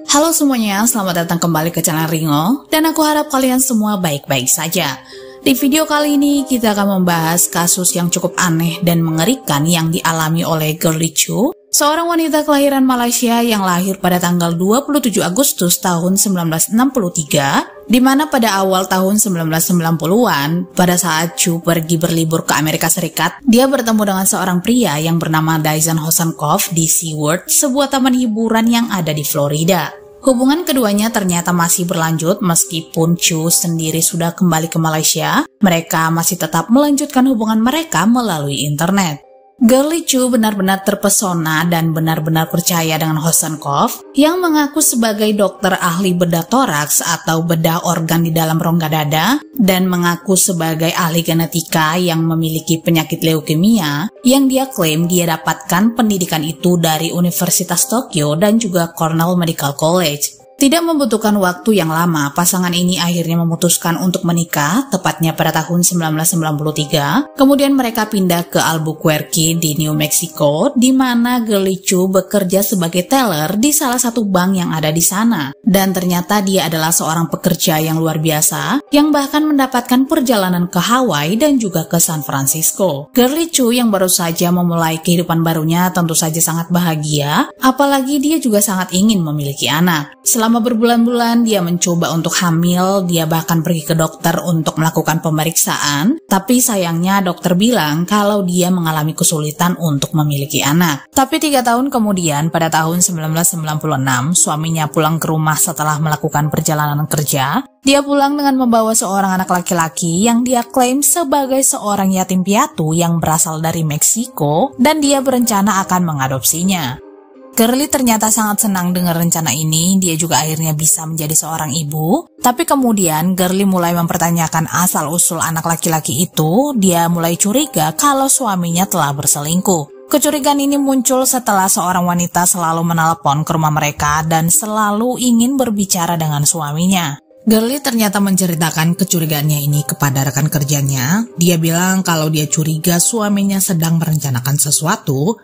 Halo semuanya, selamat datang kembali ke channel Ringo, dan aku harap kalian semua baik-baik saja. Di video kali ini kita akan membahas kasus yang cukup aneh dan mengerikan yang dialami oleh Girlie Choo, seorang wanita kelahiran Malaysia yang lahir pada tanggal 27 Agustus tahun 1963, di mana pada awal tahun 1990-an, pada saat Choo pergi berlibur ke Amerika Serikat, dia bertemu dengan seorang pria yang bernama Dyson Hosankov di SeaWorld, sebuah taman hiburan yang ada di Florida. Hubungan keduanya ternyata masih berlanjut meskipun Choo sendiri sudah kembali ke Malaysia, mereka masih tetap melanjutkan hubungan mereka melalui internet. Girlie Choo benar-benar terpesona dan benar-benar percaya dengan Hosankov yang mengaku sebagai dokter ahli bedah toraks atau bedah organ di dalam rongga dada dan mengaku sebagai ahli genetika yang memiliki penyakit leukemia yang dia klaim dia dapatkan pendidikan itu dari Universitas Tokyo dan juga Cornell Medical College. Tidak membutuhkan waktu yang lama, pasangan ini akhirnya memutuskan untuk menikah, tepatnya pada tahun 1993. Kemudian mereka pindah ke Albuquerque di New Mexico, di mana Girlie Choo bekerja sebagai teller di salah satu bank yang ada di sana. Dan ternyata dia adalah seorang pekerja yang luar biasa, yang bahkan mendapatkan perjalanan ke Hawaii dan juga ke San Francisco. Girlie Choo yang baru saja memulai kehidupan barunya tentu saja sangat bahagia, apalagi dia juga sangat ingin memiliki anak. Selama berbulan-bulan dia mencoba untuk hamil, dia bahkan pergi ke dokter untuk melakukan pemeriksaan, tapi sayangnya dokter bilang kalau dia mengalami kesulitan untuk memiliki anak. Tapi 3 tahun kemudian, pada tahun 1996, suaminya pulang ke rumah setelah melakukan perjalanan kerja. Dia pulang dengan membawa seorang anak laki-laki yang dia klaim sebagai seorang yatim piatu yang berasal dari Meksiko dan dia berencana akan mengadopsinya. Girlie ternyata sangat senang dengan rencana ini, dia juga akhirnya bisa menjadi seorang ibu. Tapi kemudian Girlie mulai mempertanyakan asal-usul anak laki-laki itu, dia mulai curiga kalau suaminya telah berselingkuh. Kecurigaan ini muncul setelah seorang wanita selalu menelepon ke rumah mereka dan selalu ingin berbicara dengan suaminya. Girlie ternyata menceritakan kecurigaannya ini kepada rekan kerjanya. Dia bilang kalau dia curiga suaminya sedang merencanakan sesuatu,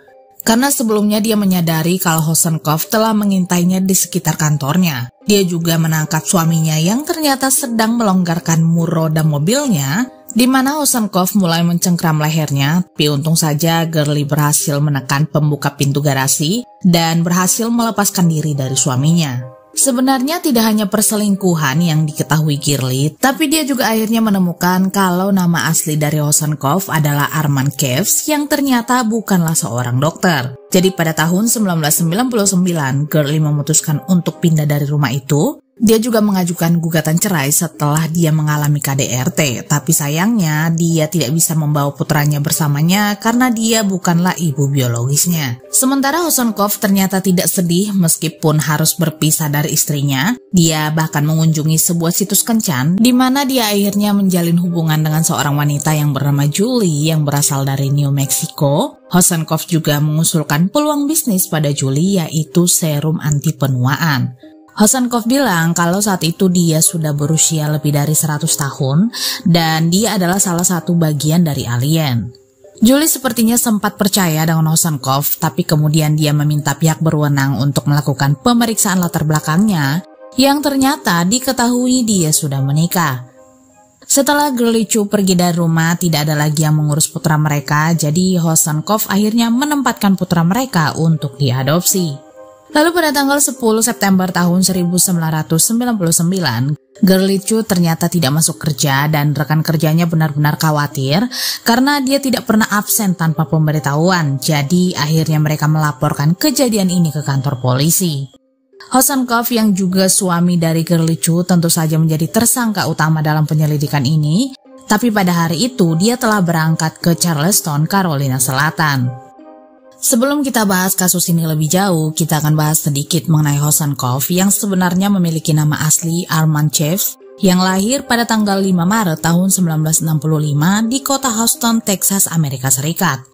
karena sebelumnya dia menyadari kalau Hosankov telah mengintainya di sekitar kantornya. Dia juga menangkap suaminya yang ternyata sedang melonggarkan mur roda mobilnya, di mana Hosankov mulai mencengkram lehernya, tapi untung saja Girlie berhasil menekan pembuka pintu garasi dan berhasil melepaskan diri dari suaminya. Sebenarnya tidak hanya perselingkuhan yang diketahui Girlie, tapi dia juga akhirnya menemukan kalau nama asli dari Hosankov adalah Armand Keyes yang ternyata bukanlah seorang dokter. Jadi pada tahun 1999, Girlie memutuskan untuk pindah dari rumah itu. Dia juga mengajukan gugatan cerai setelah dia mengalami KDRT, tapi sayangnya dia tidak bisa membawa putranya bersamanya karena dia bukanlah ibu biologisnya. Sementara Hosankov ternyata tidak sedih meskipun harus berpisah dari istrinya. Dia bahkan mengunjungi sebuah situs kencan di mana dia akhirnya menjalin hubungan dengan seorang wanita yang bernama Julie yang berasal dari New Mexico. Hosankov juga mengusulkan peluang bisnis pada Julie, yaitu serum anti penuaan. Hosankov bilang kalau saat itu dia sudah berusia lebih dari 100 tahun dan dia adalah salah satu bagian dari alien. Julie sepertinya sempat percaya dengan Hosankov, tapi kemudian dia meminta pihak berwenang untuk melakukan pemeriksaan latar belakangnya yang ternyata diketahui dia sudah menikah. Setelah Girlie Choo pergi dari rumah, tidak ada lagi yang mengurus putra mereka, jadi Hosankov akhirnya menempatkan putra mereka untuk diadopsi. Lalu pada tanggal 10 September tahun 1999, Girlie Choo ternyata tidak masuk kerja dan rekan kerjanya benar-benar khawatir karena dia tidak pernah absen tanpa pemberitahuan. Jadi akhirnya mereka melaporkan kejadian ini ke kantor polisi. Hosankov yang juga suami dari Girlie Choo tentu saja menjadi tersangka utama dalam penyelidikan ini, tapi pada hari itu dia telah berangkat ke Charleston, Carolina Selatan. Sebelum kita bahas kasus ini lebih jauh, kita akan bahas sedikit mengenai Hosankov yang sebenarnya memiliki nama asli Armand Keyes yang lahir pada tanggal 5 Maret tahun 1965 di kota Houston, Texas, Amerika Serikat.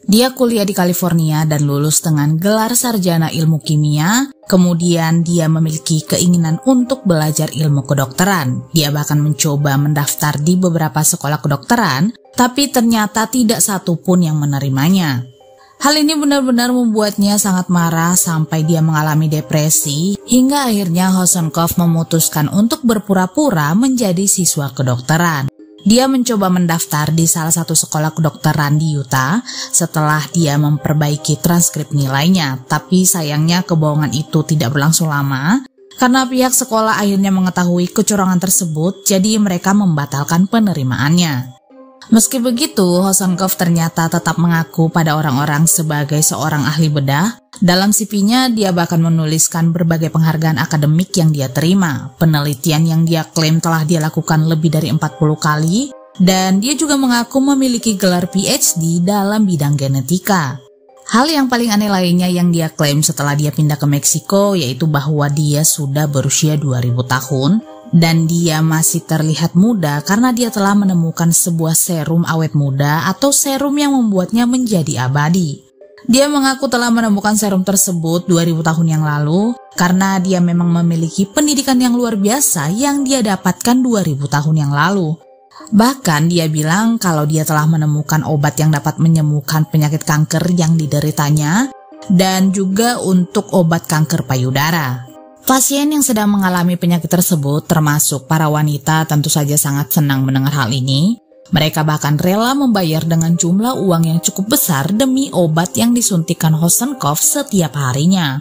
Dia kuliah di California dan lulus dengan gelar sarjana ilmu kimia, kemudian dia memiliki keinginan untuk belajar ilmu kedokteran. Dia bahkan mencoba mendaftar di beberapa sekolah kedokteran, tapi ternyata tidak satu pun yang menerimanya. Hal ini benar-benar membuatnya sangat marah sampai dia mengalami depresi, hingga akhirnya Hosenkopf memutuskan untuk berpura-pura menjadi siswa kedokteran. Dia mencoba mendaftar di salah satu sekolah kedokteran di Utah setelah dia memperbaiki transkrip nilainya, tapi sayangnya kebohongan itu tidak berlangsung lama karena pihak sekolah akhirnya mengetahui kecurangan tersebut, jadi mereka membatalkan penerimaannya. Meski begitu, Hosenkopf ternyata tetap mengaku pada orang-orang sebagai seorang ahli bedah. Dalam CV-nya, dia bahkan menuliskan berbagai penghargaan akademik yang dia terima, penelitian yang dia klaim telah dia lakukan lebih dari 40 kali, dan dia juga mengaku memiliki gelar PhD dalam bidang genetika. Hal yang paling aneh lainnya yang dia klaim setelah dia pindah ke Meksiko yaitu bahwa dia sudah berusia 2000 tahun, dan dia masih terlihat muda karena dia telah menemukan sebuah serum awet muda atau serum yang membuatnya menjadi abadi. Dia mengaku telah menemukan serum tersebut 2000 tahun yang lalu karena dia memang memiliki pendidikan yang luar biasa yang dia dapatkan 2000 tahun yang lalu. Bahkan dia bilang kalau dia telah menemukan obat yang dapat menyembuhkan penyakit kanker yang dideritanya dan juga untuk obat kanker payudara. Pasien yang sedang mengalami penyakit tersebut, termasuk para wanita, tentu saja sangat senang mendengar hal ini. Mereka bahkan rela membayar dengan jumlah uang yang cukup besar demi obat yang disuntikan Hosenkopf setiap harinya.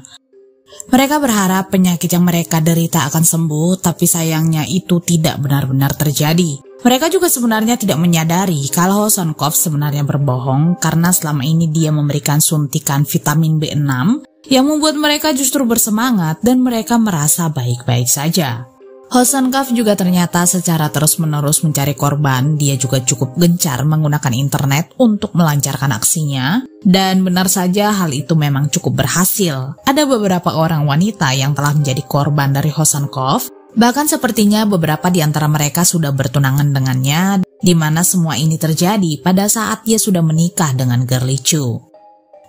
Mereka berharap penyakit yang mereka derita akan sembuh, tapi sayangnya itu tidak benar-benar terjadi. Mereka juga sebenarnya tidak menyadari kalau Hosenkopf sebenarnya berbohong karena selama ini dia memberikan suntikan vitamin B6 yang membuat mereka justru bersemangat dan mereka merasa baik-baik saja. Hosenkopf juga ternyata secara terus-menerus mencari korban. Dia juga cukup gencar menggunakan internet untuk melancarkan aksinya, dan benar saja hal itu memang cukup berhasil. Ada beberapa orang wanita yang telah menjadi korban dari Hosenkopf, bahkan sepertinya beberapa di antara mereka sudah bertunangan dengannya, di mana semua ini terjadi pada saat dia sudah menikah dengan Girly Chu.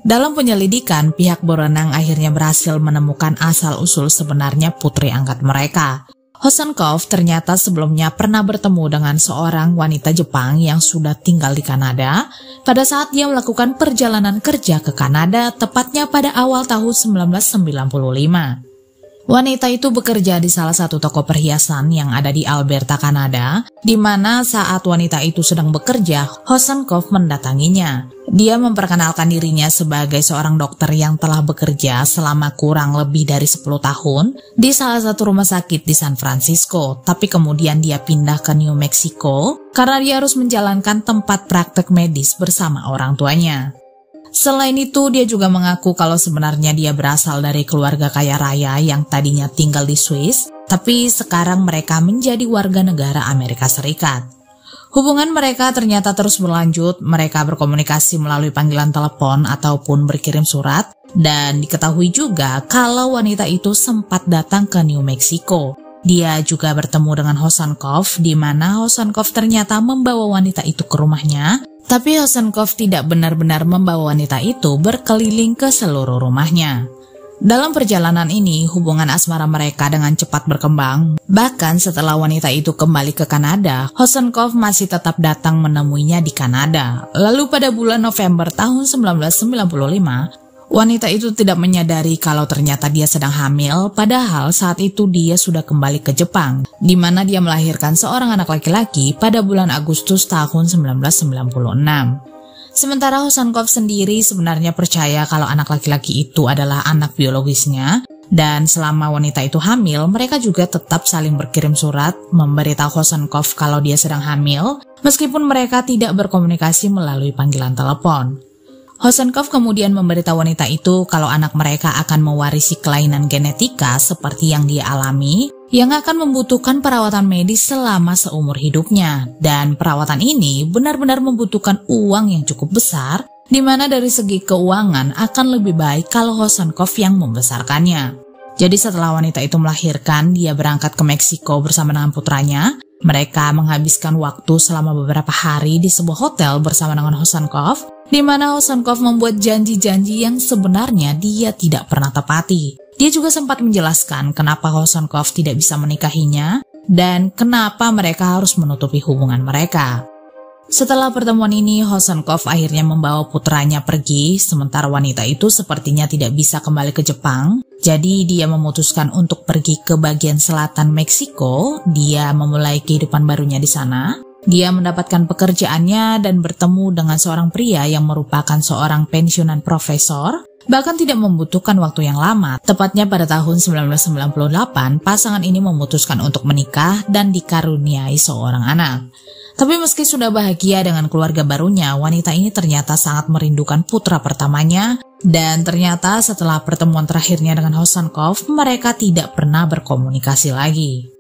Dalam penyelidikan, pihak berwenang akhirnya berhasil menemukan asal-usul sebenarnya putri angkat mereka. Hosenkopf ternyata sebelumnya pernah bertemu dengan seorang wanita Jepang yang sudah tinggal di Kanada pada saat dia melakukan perjalanan kerja ke Kanada, tepatnya pada awal tahun 1995. Wanita itu bekerja di salah satu toko perhiasan yang ada di Alberta, Kanada, di mana saat wanita itu sedang bekerja, Hosenkopf mendatanginya. Dia memperkenalkan dirinya sebagai seorang dokter yang telah bekerja selama kurang lebih dari 10 tahun di salah satu rumah sakit di San Francisco, tapi kemudian dia pindah ke New Mexico karena dia harus menjalankan tempat praktek medis bersama orang tuanya. Selain itu, dia juga mengaku kalau sebenarnya dia berasal dari keluarga kaya raya yang tadinya tinggal di Swiss, tapi sekarang mereka menjadi warga negara Amerika Serikat. Hubungan mereka ternyata terus berlanjut, mereka berkomunikasi melalui panggilan telepon ataupun berkirim surat, dan diketahui juga kalau wanita itu sempat datang ke New Mexico. Dia juga bertemu dengan Hosenkopf, di mana Hosenkopf ternyata membawa wanita itu ke rumahnya, tapi Hosenkopf tidak benar-benar membawa wanita itu berkeliling ke seluruh rumahnya. Dalam perjalanan ini, hubungan asmara mereka dengan cepat berkembang. Bahkan setelah wanita itu kembali ke Kanada, Hosenkopf masih tetap datang menemuinya di Kanada. Lalu pada bulan November tahun 1995, wanita itu tidak menyadari kalau ternyata dia sedang hamil, padahal saat itu dia sudah kembali ke Jepang, di mana dia melahirkan seorang anak laki-laki pada bulan Agustus tahun 1996. Sementara Hosenkopf sendiri sebenarnya percaya kalau anak laki-laki itu adalah anak biologisnya, dan selama wanita itu hamil, mereka juga tetap saling berkirim surat memberitahu Hosenkopf kalau dia sedang hamil, meskipun mereka tidak berkomunikasi melalui panggilan telepon. Hosenkopf kemudian memberitahu wanita itu kalau anak mereka akan mewarisi kelainan genetika seperti yang dia alami, yang akan membutuhkan perawatan medis selama seumur hidupnya. Dan perawatan ini benar-benar membutuhkan uang yang cukup besar, di mana dari segi keuangan akan lebih baik kalau Hosenkopf yang membesarkannya. Jadi setelah wanita itu melahirkan, dia berangkat ke Meksiko bersama dengan putranya. Mereka menghabiskan waktu selama beberapa hari di sebuah hotel bersama dengan Hosenkopf, di mana Hosenkopf membuat janji-janji yang sebenarnya dia tidak pernah tepati. Dia juga sempat menjelaskan kenapa Hosenkopf tidak bisa menikahinya dan kenapa mereka harus menutupi hubungan mereka. Setelah pertemuan ini, Hosankov akhirnya membawa putranya pergi, sementara wanita itu sepertinya tidak bisa kembali ke Jepang. Jadi dia memutuskan untuk pergi ke bagian selatan Meksiko. Dia memulai kehidupan barunya di sana. Dia mendapatkan pekerjaannya dan bertemu dengan seorang pria yang merupakan seorang pensiunan profesor. Bahkan tidak membutuhkan waktu yang lama. Tepatnya pada tahun 1998, pasangan ini memutuskan untuk menikah dan dikaruniai seorang anak. Tapi meski sudah bahagia dengan keluarga barunya, wanita ini ternyata sangat merindukan putra pertamanya. Dan ternyata setelah pertemuan terakhirnya dengan Hosankov, mereka tidak pernah berkomunikasi lagi.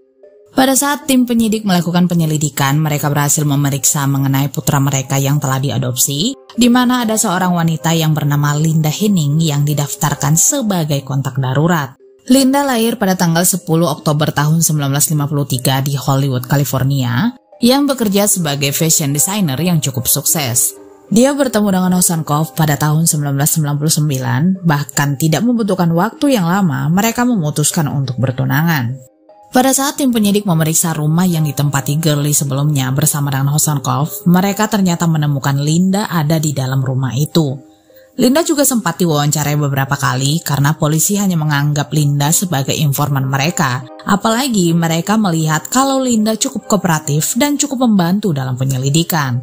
Pada saat tim penyidik melakukan penyelidikan, mereka berhasil memeriksa mengenai putra mereka yang telah diadopsi, di mana ada seorang wanita yang bernama Linda Henning yang didaftarkan sebagai kontak darurat. Linda lahir pada tanggal 10 Oktober tahun 1953 di Hollywood, California, yang bekerja sebagai fashion designer yang cukup sukses. Dia bertemu dengan Hosankov pada tahun 1999, bahkan tidak membutuhkan waktu yang lama, mereka memutuskan untuk bertunangan. Pada saat tim penyidik memeriksa rumah yang ditempati Gurley sebelumnya bersama dengan Hosankov, mereka ternyata menemukan Linda ada di dalam rumah itu. Linda juga sempat diwawancarai beberapa kali karena polisi hanya menganggap Linda sebagai informan mereka. Apalagi mereka melihat kalau Linda cukup kooperatif dan cukup membantu dalam penyelidikan.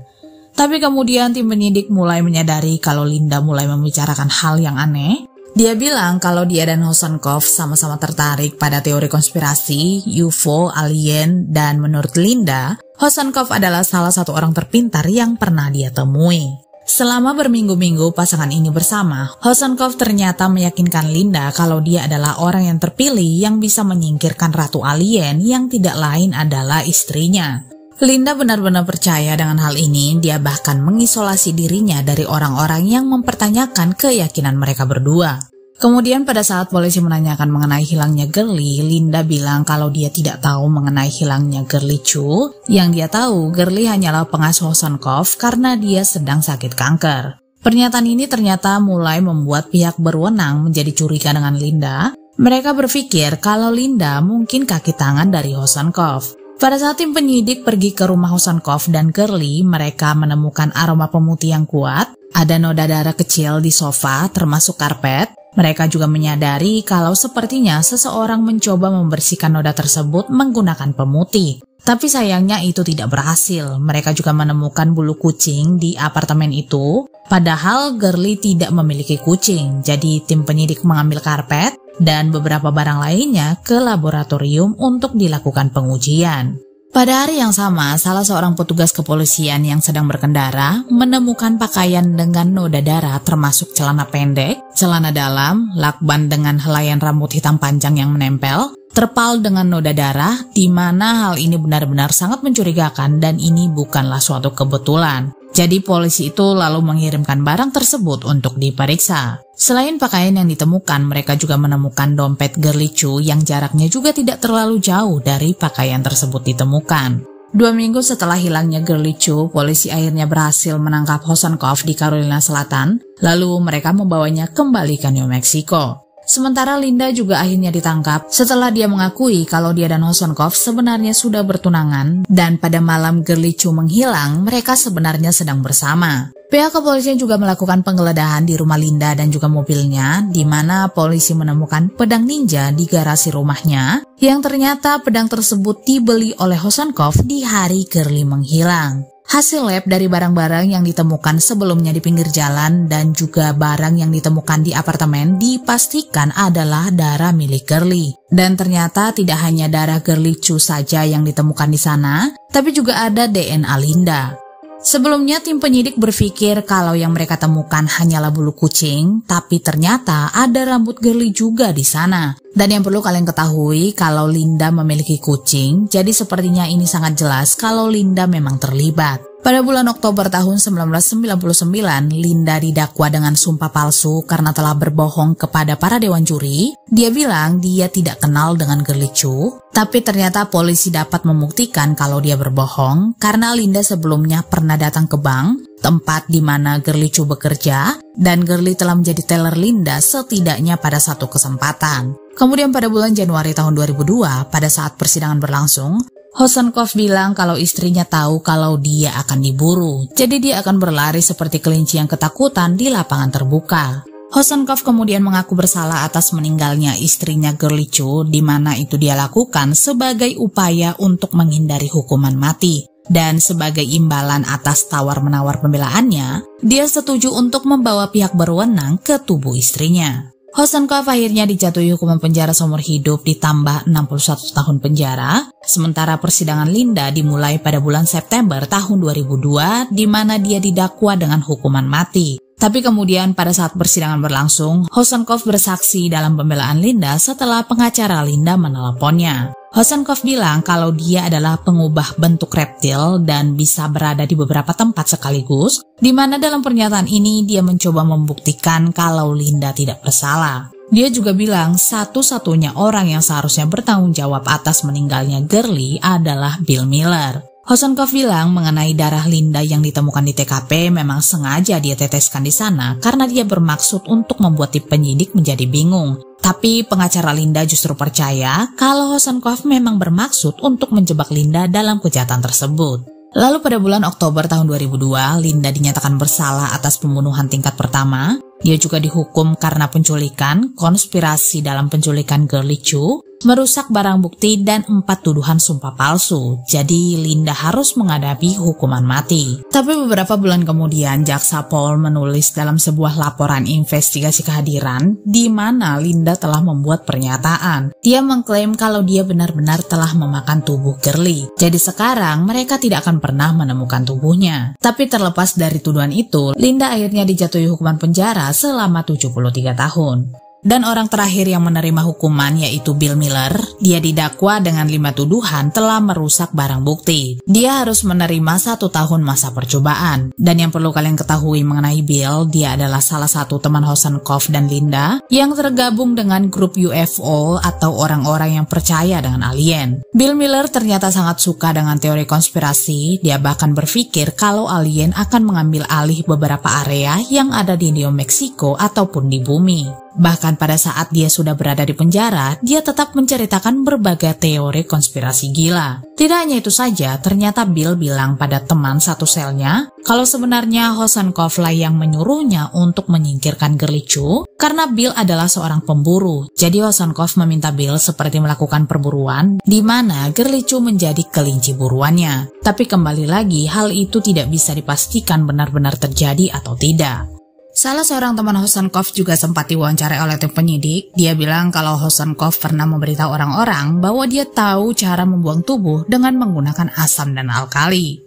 Tapi kemudian tim penyidik mulai menyadari kalau Linda mulai membicarakan hal yang aneh. Dia bilang kalau dia dan Hosankov sama-sama tertarik pada teori konspirasi, UFO, alien, dan menurut Linda, Hosankov adalah salah satu orang terpintar yang pernah dia temui. Selama berminggu-minggu pasangan ini bersama, Hosankov ternyata meyakinkan Linda kalau dia adalah orang yang terpilih yang bisa menyingkirkan ratu alien yang tidak lain adalah istrinya. Linda benar-benar percaya dengan hal ini, dia bahkan mengisolasi dirinya dari orang-orang yang mempertanyakan keyakinan mereka berdua. Kemudian pada saat polisi menanyakan mengenai hilangnya Gurley, Linda bilang kalau dia tidak tahu mengenai hilangnya Gurley Chu. Yang dia tahu, Gurley hanyalah pengasuh Hosankov karena dia sedang sakit kanker. Pernyataan ini ternyata mulai membuat pihak berwenang menjadi curiga dengan Linda. Mereka berpikir kalau Linda mungkin kaki tangan dari Hosankov. Pada saat tim penyidik pergi ke rumah Hosankov dan Gurley, mereka menemukan aroma pemutih yang kuat, ada noda darah kecil di sofa termasuk karpet. Mereka juga menyadari kalau sepertinya seseorang mencoba membersihkan noda tersebut menggunakan pemutih. Tapi sayangnya itu tidak berhasil. Mereka juga menemukan bulu kucing di apartemen itu, padahal Gurley tidak memiliki kucing. Jadi tim penyidik mengambil karpet dan beberapa barang lainnya ke laboratorium untuk dilakukan pengujian. Pada hari yang sama, salah seorang petugas kepolisian yang sedang berkendara menemukan pakaian dengan noda darah termasuk celana pendek, celana dalam, lakban dengan helaian rambut hitam panjang yang menempel, terpal dengan noda darah, di mana hal ini benar-benar sangat mencurigakan dan ini bukanlah suatu kebetulan. Jadi polisi itu lalu mengirimkan barang tersebut untuk diperiksa. Selain pakaian yang ditemukan, mereka juga menemukan dompet Gurley Chu yang jaraknya juga tidak terlalu jauh dari pakaian tersebut ditemukan. 2 minggu setelah hilangnya Gurley Chu, polisi akhirnya berhasil menangkap Hosankov di Carolina Selatan, lalu mereka membawanya kembali ke New Mexico. Sementara Linda juga akhirnya ditangkap setelah dia mengakui kalau dia dan Hosankov sebenarnya sudah bertunangan dan pada malam Gurley Chu menghilang, mereka sebenarnya sedang bersama. Pihak kepolisian juga melakukan penggeledahan di rumah Linda dan juga mobilnya, di mana polisi menemukan pedang ninja di garasi rumahnya, yang ternyata pedang tersebut dibeli oleh Hosankov di hari Gurley menghilang. Hasil lab dari barang-barang yang ditemukan sebelumnya di pinggir jalan dan juga barang yang ditemukan di apartemen dipastikan adalah darah milik Gurley. Dan ternyata tidak hanya darah Gurley Chu saja yang ditemukan di sana, tapi juga ada DNA Linda. Sebelumnya tim penyidik berpikir kalau yang mereka temukan hanyalah bulu kucing, tapi ternyata ada rambut Gurley juga di sana. Dan yang perlu kalian ketahui kalau Linda memiliki kucing, jadi sepertinya ini sangat jelas kalau Linda memang terlibat. Pada bulan Oktober tahun 1999, Linda didakwa dengan sumpah palsu karena telah berbohong kepada para dewan juri. Dia bilang dia tidak kenal dengan Gurley Chu, tapi ternyata polisi dapat membuktikan kalau dia berbohong karena Linda sebelumnya pernah datang ke bank, tempat di mana Gurley Chu bekerja, dan Gurley telah menjadi teller Linda setidaknya pada satu kesempatan. Kemudian pada bulan Januari tahun 2002, pada saat persidangan berlangsung, Hosenkopf bilang kalau istrinya tahu kalau dia akan diburu, jadi dia akan berlari seperti kelinci yang ketakutan di lapangan terbuka. Hosenkopf kemudian mengaku bersalah atas meninggalnya istrinya Girlie Chu, di mana itu dia lakukan sebagai upaya untuk menghindari hukuman mati. Dan sebagai imbalan atas tawar-menawar pembelaannya, dia setuju untuk membawa pihak berwenang ke tubuh istrinya. Hosenkopf akhirnya dijatuhi hukuman penjara seumur hidup ditambah 61 tahun penjara, sementara persidangan Linda dimulai pada bulan September tahun 2002 di mana dia didakwa dengan hukuman mati. Tapi kemudian pada saat persidangan berlangsung, Hosenkopf bersaksi dalam pembelaan Linda setelah pengacara Linda meneleponnya. Hosenkopf bilang kalau dia adalah pengubah bentuk reptil dan bisa berada di beberapa tempat sekaligus, di mana dalam pernyataan ini dia mencoba membuktikan kalau Linda tidak bersalah. Dia juga bilang satu-satunya orang yang seharusnya bertanggung jawab atas meninggalnya Girlie adalah Bill Miller. Hosenkopf bilang mengenai darah Linda yang ditemukan di TKP memang sengaja dia teteskan di sana karena dia bermaksud untuk membuat tim penyidik menjadi bingung. Tapi pengacara Linda justru percaya kalau Hosenkopf memang bermaksud untuk menjebak Linda dalam kejahatan tersebut. Lalu pada bulan Oktober tahun 2002, Linda dinyatakan bersalah atas pembunuhan tingkat pertama. Dia juga dihukum karena penculikan, konspirasi dalam penculikan Girlie Chu, merusak barang bukti, dan 4 tuduhan sumpah palsu. Jadi Linda harus menghadapi hukuman mati. Tapi beberapa bulan kemudian, jaksa Paul menulis dalam sebuah laporan investigasi kehadiran di mana Linda telah membuat pernyataan. Dia mengklaim kalau dia benar-benar telah memakan tubuh Girlie. Jadi sekarang mereka tidak akan pernah menemukan tubuhnya. Tapi terlepas dari tuduhan itu, Linda akhirnya dijatuhi hukuman penjara selama 73 tahun. Dan orang terakhir yang menerima hukuman yaitu Bill Miller. Dia didakwa dengan 5 tuduhan telah merusak barang bukti. Dia harus menerima 1 tahun masa percobaan. Dan yang perlu kalian ketahui mengenai Bill, dia adalah salah satu teman Hosenkopf dan Linda yang tergabung dengan grup UFO atau orang-orang yang percaya dengan alien. Bill Miller ternyata sangat suka dengan teori konspirasi. Dia bahkan berpikir kalau alien akan mengambil alih beberapa area yang ada di New Mexico ataupun di bumi. Bahkan pada saat dia sudah berada di penjara, dia tetap menceritakan berbagai teori konspirasi gila. Tidak hanya itu saja, ternyata Bill bilang pada teman satu selnya kalau sebenarnya Hosenkopf lah yang menyuruhnya untuk menyingkirkan Girlie Chu karena Bill adalah seorang pemburu. Jadi Hosenkopf meminta Bill seperti melakukan perburuan di mana Girlie Chu menjadi kelinci buruannya. Tapi kembali lagi, hal itu tidak bisa dipastikan benar-benar terjadi atau tidak. Salah seorang teman Hosenkopf juga sempat diwawancarai oleh tim penyidik. Dia bilang kalau Hosenkopf pernah memberitahu orang-orang bahwa dia tahu cara membuang tubuh dengan menggunakan asam dan alkali.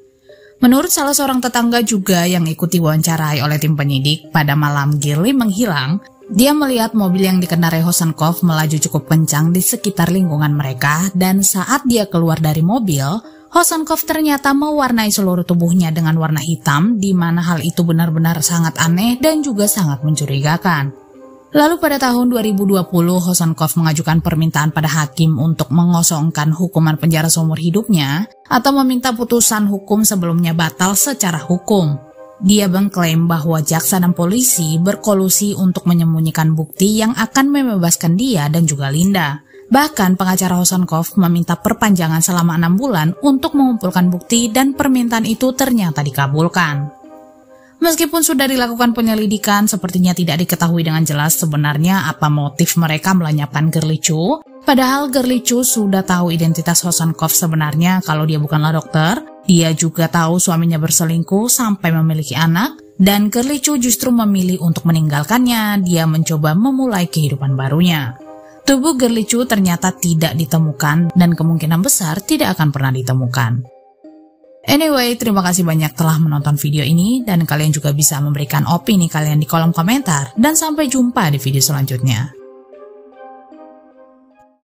Menurut salah seorang tetangga juga yang ikut diwawancarai oleh tim penyidik, pada malam Girlie menghilang, dia melihat mobil yang dikendarai Hosenkopf melaju cukup kencang di sekitar lingkungan mereka, dan saat dia keluar dari mobil, Hosenkopf ternyata mewarnai seluruh tubuhnya dengan warna hitam, di mana hal itu benar-benar sangat aneh dan juga sangat mencurigakan. Lalu pada tahun 2020, Hosenkopf mengajukan permintaan pada hakim untuk mengosongkan hukuman penjara seumur hidupnya atau meminta putusan hukum sebelumnya batal secara hukum. Dia mengklaim bahwa jaksa dan polisi berkolusi untuk menyembunyikan bukti yang akan membebaskan dia dan juga Linda. Bahkan pengacara Hosenkopf meminta perpanjangan selama 6 bulan untuk mengumpulkan bukti dan permintaan itu ternyata dikabulkan. Meskipun sudah dilakukan penyelidikan, sepertinya tidak diketahui dengan jelas sebenarnya apa motif mereka melenyapkan Girlie Chu. Padahal Girlie Chu sudah tahu identitas Hosenkopf sebenarnya kalau dia bukanlah dokter. Dia juga tahu suaminya berselingkuh sampai memiliki anak. Dan Girlie Chu justru memilih untuk meninggalkannya. Dia mencoba memulai kehidupan barunya. Tubuh Girlie Chu ternyata tidak ditemukan dan kemungkinan besar tidak akan pernah ditemukan. Anyway, terima kasih banyak telah menonton video ini dan kalian juga bisa memberikan opini kalian di kolom komentar dan sampai jumpa di video selanjutnya.